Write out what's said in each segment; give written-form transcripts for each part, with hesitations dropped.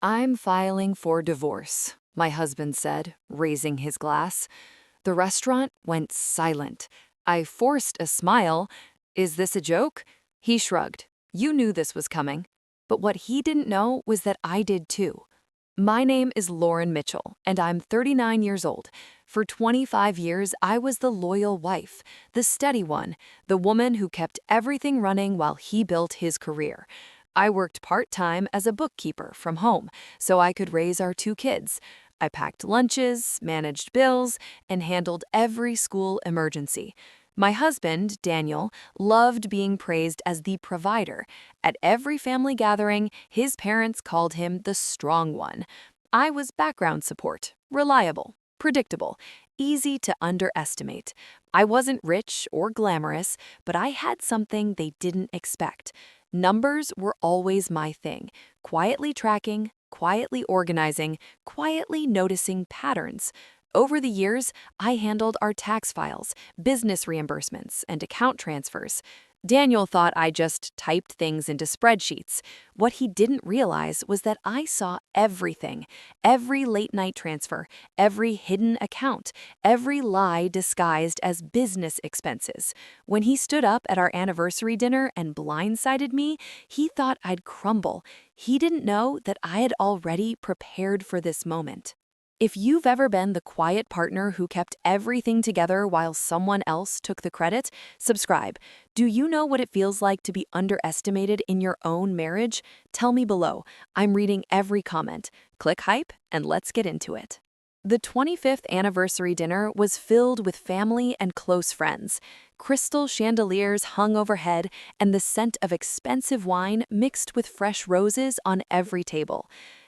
"I'm filing for divorce," my husband said, raising his glass. The restaurant went silent. I forced a smile. "Is this a joke?" He shrugged. "You knew this was coming." But what he didn't know was that I did too. My name is Lauren Mitchell, and I'm 39 years old. For 25 years, I was the loyal wife, the steady one, the woman who kept everything running while he built his career. I worked part-time as a bookkeeper from home, so I could raise our two kids. I packed lunches, managed bills, and handled every school emergency. My husband, Daniel, loved being praised as the provider. At every family gathering, his parents called him the strong one. I was background support, reliable, predictable, easy to underestimate. I wasn't rich or glamorous, but I had something they didn't expect. Numbers were always my thing, quietly tracking, quietly organizing, quietly noticing patterns. Over the years, I handled our tax files, business reimbursements, and account transfers. Daniel thought I just typed things into spreadsheets. What he didn't realize was that I saw everything, every late-night transfer, every hidden account, every lie disguised as business expenses. When he stood up at our anniversary dinner and blindsided me, he thought I'd crumble. He didn't know that I had already prepared for this moment. If you've ever been the quiet partner who kept everything together while someone else took the credit, subscribe. Do you know what it feels like to be underestimated in your own marriage? Tell me below. I'm reading every comment. Click hype and let's get into it. The 25th anniversary dinner was filled with family and close friends. Crystal chandeliers hung overhead, and the scent of expensive wine mixed with fresh roses on every table.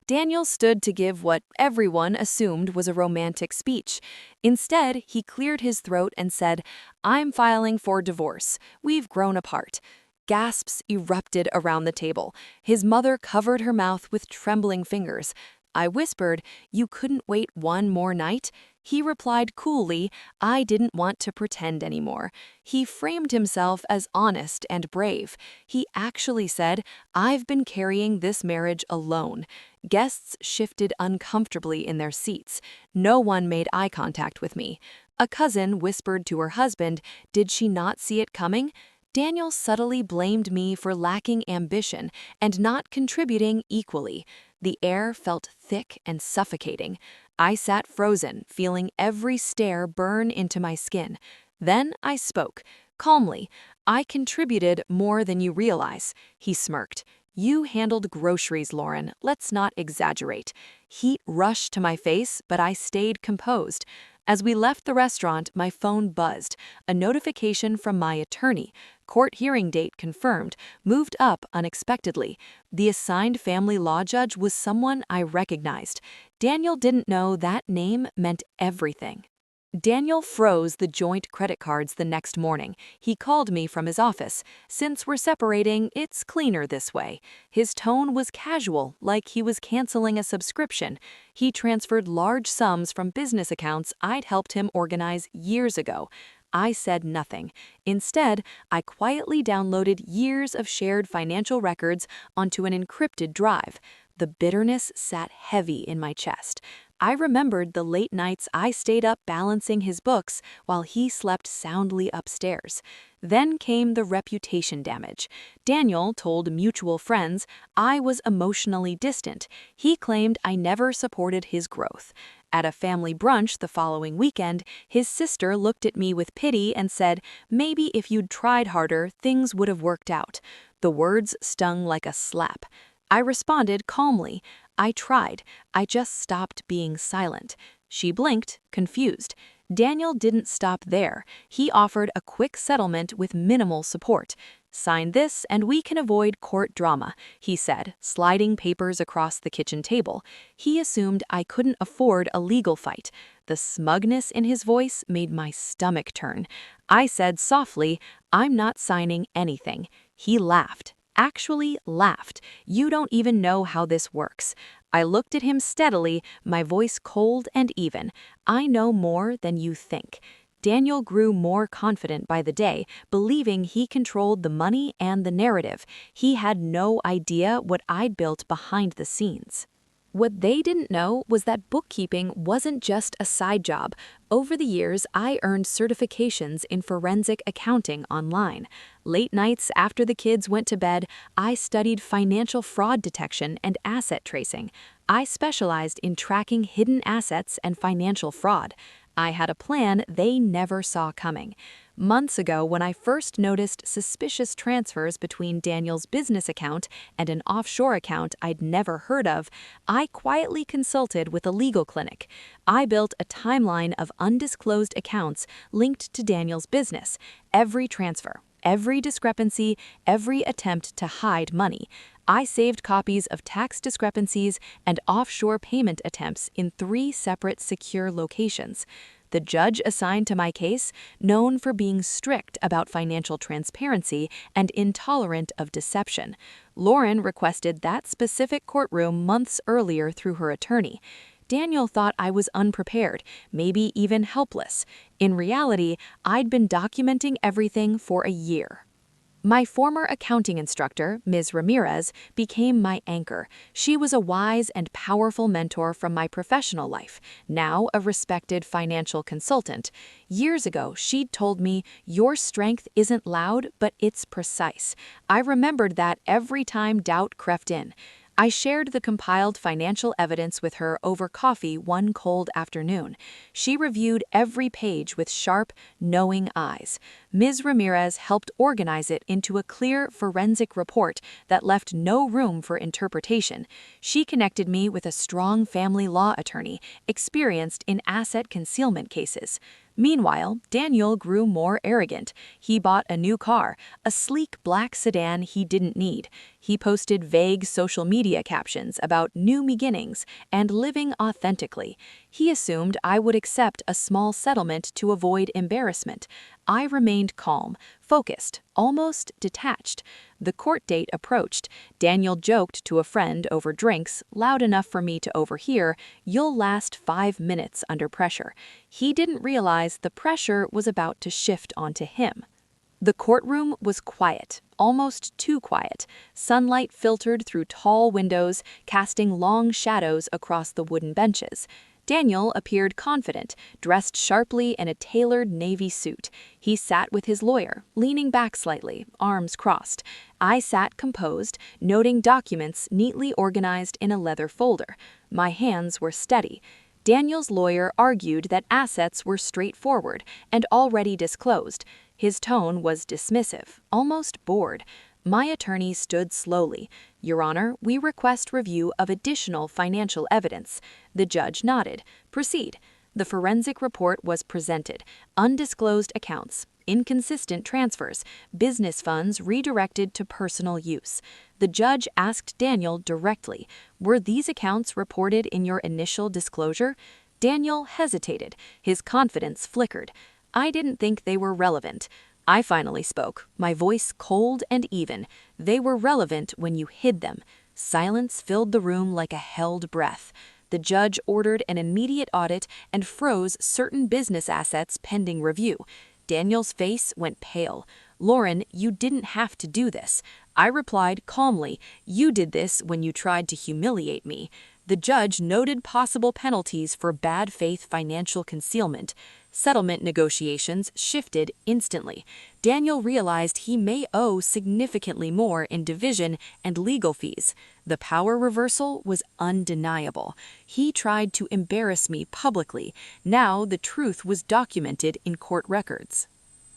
Daniel stood to give what everyone assumed was a romantic speech. Instead, he cleared his throat and said, "I'm filing for divorce. We've grown apart." Gasps erupted around the table. His mother covered her mouth with trembling fingers. I whispered, "You couldn't wait one more night?" He replied coolly, "I didn't want to pretend anymore." He framed himself as honest and brave. He actually said, "I've been carrying this marriage alone." Guests shifted uncomfortably in their seats. No one made eye contact with me. A cousin whispered to her husband, "Did she not see it coming?" Daniel subtly blamed me for lacking ambition and not contributing equally. The air felt thick and suffocating. I sat frozen, feeling every stare burn into my skin. Then I spoke, calmly. "I contributed more than you realize." He smirked. "You handled groceries, Lauren. Let's not exaggerate." Heat rushed to my face, but I stayed composed. As we left the restaurant, my phone buzzed. A notification from my attorney. Court hearing date confirmed, moved up unexpectedly. The assigned family law judge was someone I recognized. Daniel didn't know that name meant everything. Daniel froze the joint credit cards the next morning. He called me from his office. "Since we're separating, it's cleaner this way." His tone was casual, like he was canceling a subscription. He transferred large sums from business accounts I'd helped him organize years ago. I said nothing. Instead, I quietly downloaded years of shared financial records onto an encrypted drive. The bitterness sat heavy in my chest. I remembered the late nights I stayed up balancing his books while he slept soundly upstairs. Then came the reputation damage. Daniel told mutual friends I was emotionally distant. He claimed I never supported his growth. At a family brunch the following weekend, his sister looked at me with pity and said, "Maybe if you'd tried harder, things would have worked out." The words stung like a slap. I responded calmly, "I tried. I just stopped being silent." She blinked, confused. Daniel didn't stop there. He offered a quick settlement with minimal support. "Sign this and we can avoid court drama," he said, sliding papers across the kitchen table. He assumed I couldn't afford a legal fight. The smugness in his voice made my stomach turn. I said softly, "I'm not signing anything." He laughed. Actually laughed. "You don't even know how this works." I looked at him steadily, my voice cold and even. "I know more than you think." Daniel grew more confident by the day, believing he controlled the money and the narrative. He had no idea what I'd built behind the scenes. What they didn't know was that bookkeeping wasn't just a side job. Over the years, I earned certifications in forensic accounting online. Late nights after the kids went to bed, I studied financial fraud detection and asset tracing. I specialized in tracking hidden assets and financial fraud. I had a plan they never saw coming. Months ago, when I first noticed suspicious transfers between Daniel's business account and an offshore account I'd never heard of, I quietly consulted with a legal clinic. I built a timeline of undisclosed accounts linked to Daniel's business, every transfer, every discrepancy, every attempt to hide money. I saved copies of tax discrepancies and offshore payment attempts in 3 separate secure locations. The judge assigned to my case, known for being strict about financial transparency and intolerant of deception. Lauren requested that specific courtroom months earlier through her attorney. Daniel thought I was unprepared, maybe even helpless. In reality, I'd been documenting everything for a year. My former accounting instructor, Ms. Ramirez, became my anchor. She was a wise and powerful mentor from my professional life, now a respected financial consultant. Years ago, she'd told me, "Your strength isn't loud, but it's precise." I remembered that every time doubt crept in. I shared the compiled financial evidence with her over coffee one cold afternoon. She reviewed every page with sharp, knowing eyes. Ms. Ramirez helped organize it into a clear forensic report that left no room for interpretation. She connected me with a strong family law attorney, experienced in asset concealment cases. Meanwhile, Daniel grew more arrogant. He bought a new car, a sleek black sedan he didn't need. He posted vague social media captions about new beginnings and living authentically. He assumed I would accept a small settlement to avoid embarrassment. I remained calm, focused, almost detached. The court date approached. Daniel joked to a friend over drinks, loud enough for me to overhear, "You'll last 5 minutes under pressure." He didn't realize the pressure was about to shift onto him. The courtroom was quiet, almost too quiet. Sunlight filtered through tall windows, casting long shadows across the wooden benches. Daniel appeared confident, dressed sharply in a tailored navy suit. He sat with his lawyer, leaning back slightly, arms crossed. I sat composed, noting documents neatly organized in a leather folder. My hands were steady. Daniel's lawyer argued that assets were straightforward and already disclosed. His tone was dismissive, almost bored. My attorney stood slowly. "Your Honor, we request review of additional financial evidence." The judge nodded. "Proceed." The forensic report was presented. Undisclosed accounts, inconsistent transfers, business funds redirected to personal use. The judge asked Daniel directly, "Were these accounts reported in your initial disclosure?" Daniel hesitated. His confidence flickered. "I didn't think they were relevant." I finally spoke, my voice cold and even. "They were relevant when you hid them." Silence filled the room like a held breath. The judge ordered an immediate audit and froze certain business assets pending review. Daniel's face went pale. "Lauren, you didn't have to do this." I replied calmly, "You did this when you tried to humiliate me." The judge noted possible penalties for bad faith financial concealment. Settlement negotiations shifted instantly. Daniel realized he may owe significantly more in division and legal fees. The power reversal was undeniable. He tried to embarrass me publicly. Now the truth was documented in court records.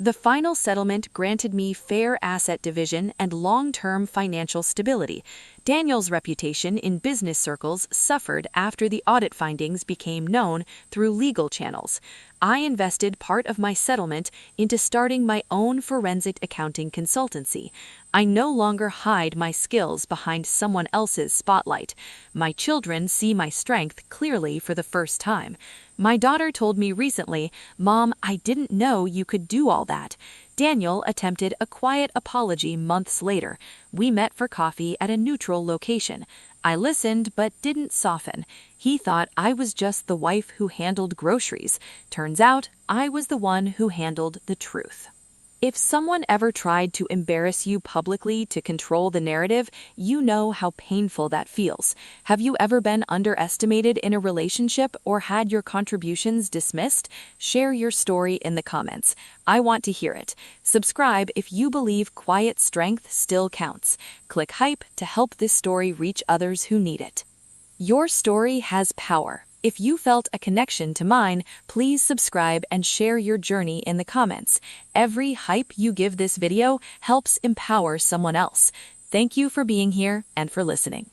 The final settlement granted me fair asset division and long-term financial stability. Daniel's reputation in business circles suffered after the audit findings became known through legal channels. I invested part of my settlement into starting my own forensic accounting consultancy. I no longer hide my skills behind someone else's spotlight. My children see my strength clearly for the first time. My daughter told me recently, "Mom, I didn't know you could do all that." Daniel attempted a quiet apology months later. We met for coffee at a neutral location. I listened but didn't soften. He thought I was just the wife who handled groceries. Turns out, I was the one who handled the truth. If someone ever tried to embarrass you publicly to control the narrative, you know how painful that feels. Have you ever been underestimated in a relationship or had your contributions dismissed? Share your story in the comments. I want to hear it. Subscribe if you believe quiet strength still counts. Click hype to help this story reach others who need it. Your story has power. If you felt a connection to mine, please subscribe and share your journey in the comments. Every hype you give this video helps empower someone else. Thank you for being here and for listening.